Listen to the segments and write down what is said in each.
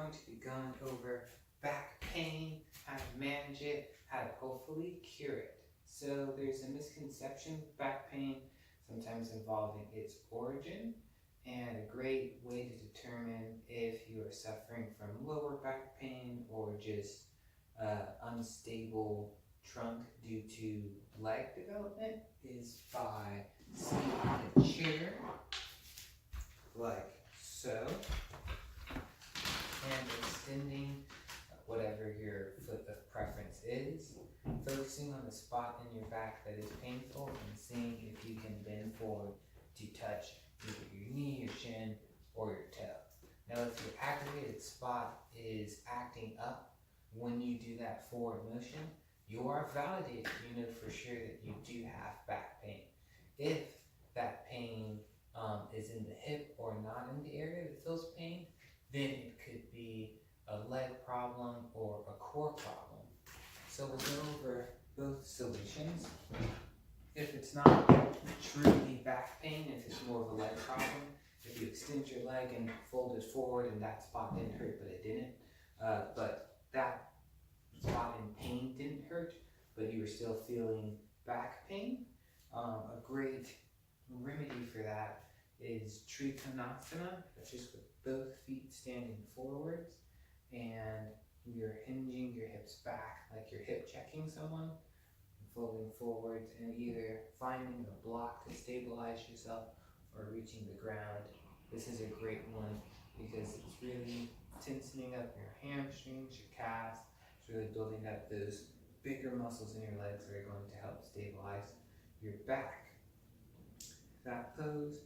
going to be going over back pain, how to manage it, how to hopefully cure it. So there's a misconception with back pain, sometimes involving its origin, and a great way to determine if you are suffering from lower back pain or just unstable trunk due to leg development is by sitting in a chair like so and extending whatever your foot of preference is, focusing on the spot in your back that is painful and seeing if you can bend forward to touch either your knee, your shin, or your toe. Now if your aggravated spot is acting up when you do that forward motion, you are validated. You know for sure that you do have back pain. If that pain is in the hip or not in the area that feels pain, then it could be a leg problem or a core problem. So we'll go over both solutions. If it's not truly back pain, if it's more of a leg problem, if you extend your leg and fold it forward and that spot didn't hurt but it didn't, but that spot in pain didn't hurt, but you were still feeling back pain, a great remedy for that is Trikonasana, which is with both feet standing forwards and you're hinging your hips back like you're hip checking someone, folding forwards and either finding a block to stabilize yourself or reaching the ground. This is a great one because it's really tensioning up your hamstrings, your calves. It's really building up those bigger muscles in your legs that are going to help stabilize your back. That pose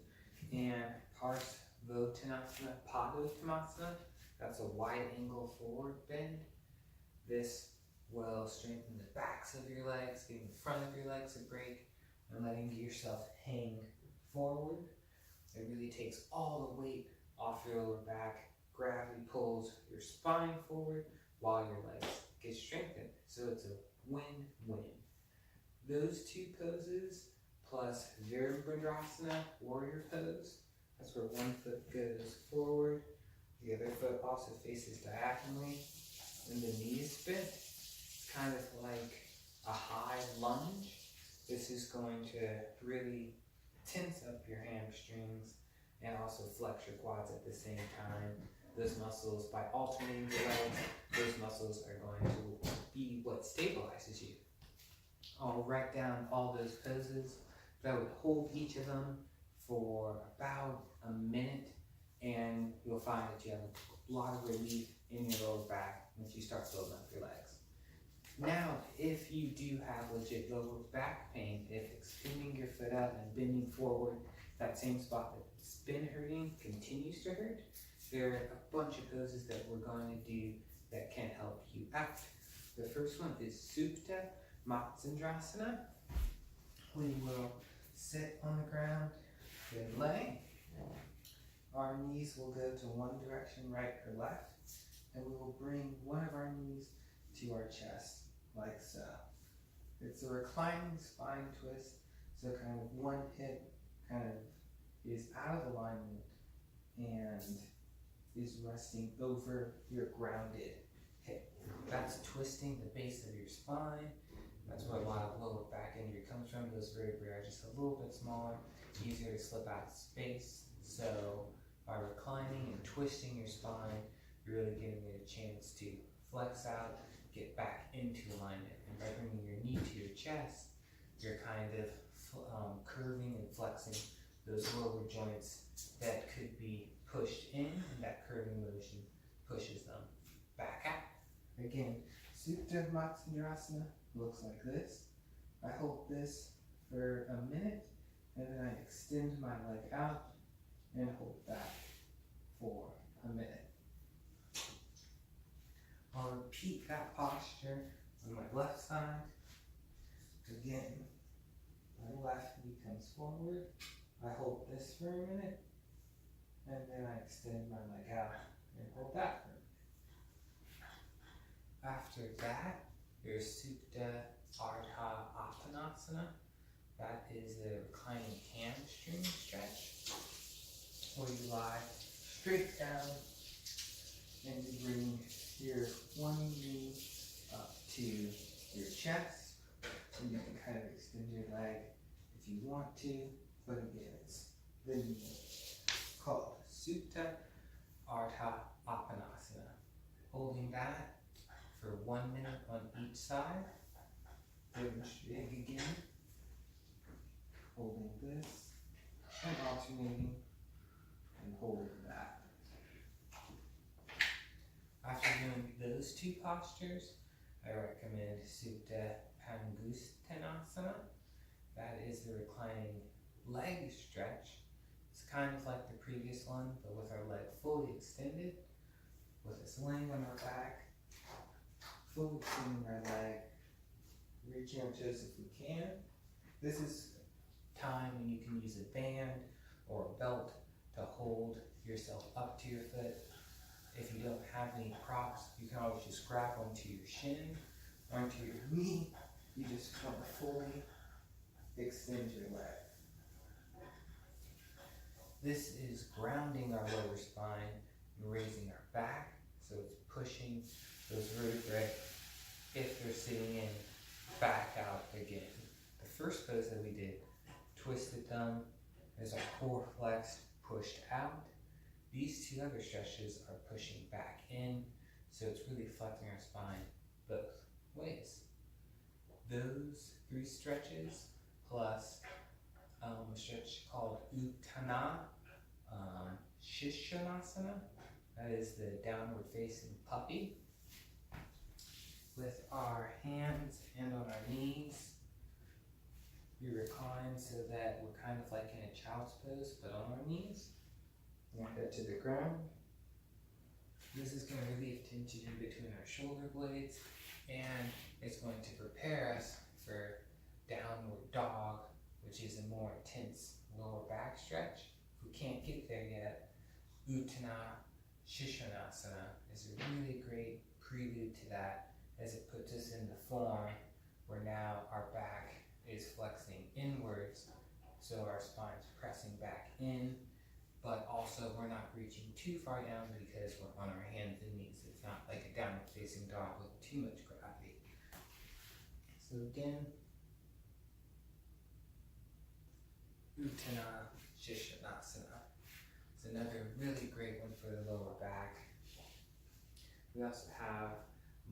and Parsvottanasana, Padottanasana, that's a wide angle forward bend. This will strengthen the backs of your legs, giving the front of your legs a break, and letting yourself hang forward. It really takes all the weight off your lower back. Gravity pulls your spine forward while your legs get strengthened. So it's a win-win. Those two poses plus Virabhadrasana, warrior pose. That's where one foot goes forward, the other foot also faces diagonally, and the knee is bent. It's kind of like a high lunge. This is going to really tense up your hamstrings and also flex your quads at the same time. Those muscles, by alternating your legs, those muscles are going to be what stabilizes you. I'll write down all those poses, but I would hold each of them for about a minute and you'll find that you have a lot of relief in your lower back once you start building up your legs. Now, if you do have legit lower back pain, if extending your foot out and bending forward, that same spot that's been hurting continues to hurt, there are a bunch of poses that we're going to do that can help you out. The first one is Supta Matsyendrasana. We will sit on the ground and lay. Our knees will go to one direction, right or left, and we will bring one of our knees to our chest, like so. It's a reclining spine twist, so kind of one hip kind of is out of alignment and is resting over your grounded hip. That's twisting the base of your spine. That's where a lot of lower back injury comes from. Those vertebrae are just a little bit smaller, easier to slip out of space. So by reclining and twisting your spine, you're really giving it a chance to flex out, get back into alignment. And by bringing your knee to your chest, you're kind of curving and flexing those lower joints that could be pushed in, and that curving motion pushes them back out. Again, Supta Matsyendrasana looks like this. I hold this for a minute, and then I extend my leg out and hold that for a minute. I'll repeat that posture on my left side. Again, my left knee comes forward. I hold this for a minute, and then I extend my leg out and hold that for a minute. After that, there's Supta Ardha Uttanasana. That is the reclining hamstring stretch, where you lie straight down, and you bring your one knee up to your chest, and you can kind of extend your leg if you want to, but again, it's the knee called Supta Ardha Appanasana. Holding that for 1 minute on each side. Demonstrating again. Holding this and alternating and holding that. After doing those two postures, I recommend Supta Pangustanasana. That is the reclining leg stretch. It's kind of like the previous one, but with our leg fully extended, with us laying on our back, fully extending our leg, reaching our toes if we can. This is time when you can use a band or a belt to hold yourself up to your foot. If you don't have any props, you can always just grab onto your shin, onto your knee. You just want to fully extend your leg. This is grounding our lower spine and raising our back, so it's pushing those vertebrae, if they're sitting in, back out again. The first pose that we did, twisted thumb, is our core flexed, pushed out. These two other stretches are pushing back in, so it's really flexing our spine both ways. Those three stretches, plus a stretch called Utthana Shishanasana, that is the downward facing puppy. With our hands and on our knees, we recline so that we're kind of like in a child's pose, but on our knees. Walk that to the ground. This is going to relieve tension in between our shoulder blades, and it's going to prepare us for downward dog, which is a more intense lower back stretch. If we can't get there yet, Utthana Shishanasana is a really great prelude to that, as it puts us in the form where now our back is flexing inwards, so our spine's pressing back in, but also we're not reaching too far down because we're on our hands and knees. It's not like a downward facing dog with too much gravity. So again, Utthana Shishanasana. It's another really great one for the lower back. We also have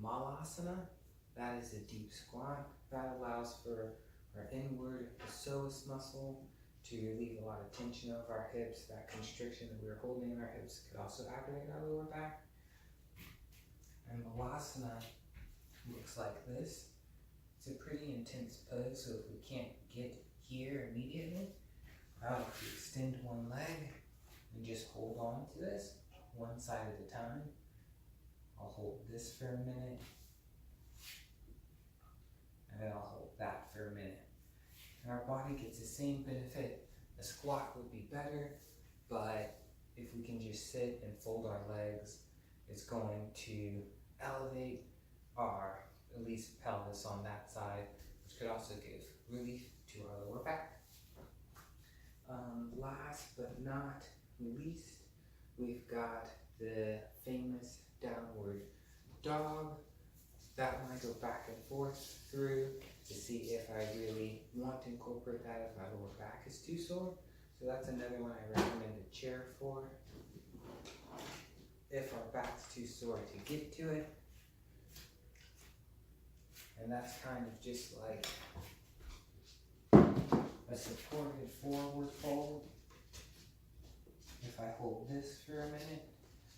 Malasana. That is a deep squat. That allows for our inward psoas muscle to relieve a lot of tension of our hips. That constriction that we were holding in our hips could also activate our lower back. And Malasana looks like this. It's a pretty intense pose, so if we can't get here immediately, I like to extend one leg and just hold on to this, one side at a time. I'll hold this for a minute, and then I'll hold that for a minute. And our body gets the same benefit. A squat would be better, but if we can just sit and fold our legs, it's going to elevate our, at least pelvis on that side, which could also give relief to our lower back. Last but not least, we've got the famous downward dog. That one I go back and forth through to see if I really want to incorporate that if my lower back is too sore. So that's another one I recommend a chair for. If our back's too sore to get to it. And that's kind of just like a supported forward fold. If I hold this for a minute,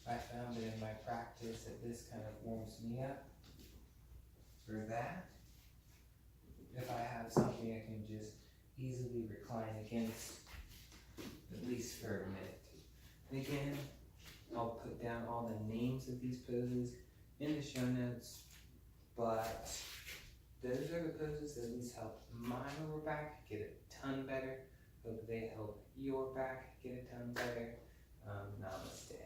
I found that in my practice that this kind of warms me up for that. If I have something I can just easily recline against, at least for a minute. And again, I'll put down all the names of these poses in the show notes, but those are the poses that at least help my lower back get a ton better. Hope they help your back get a ton better. Namaste.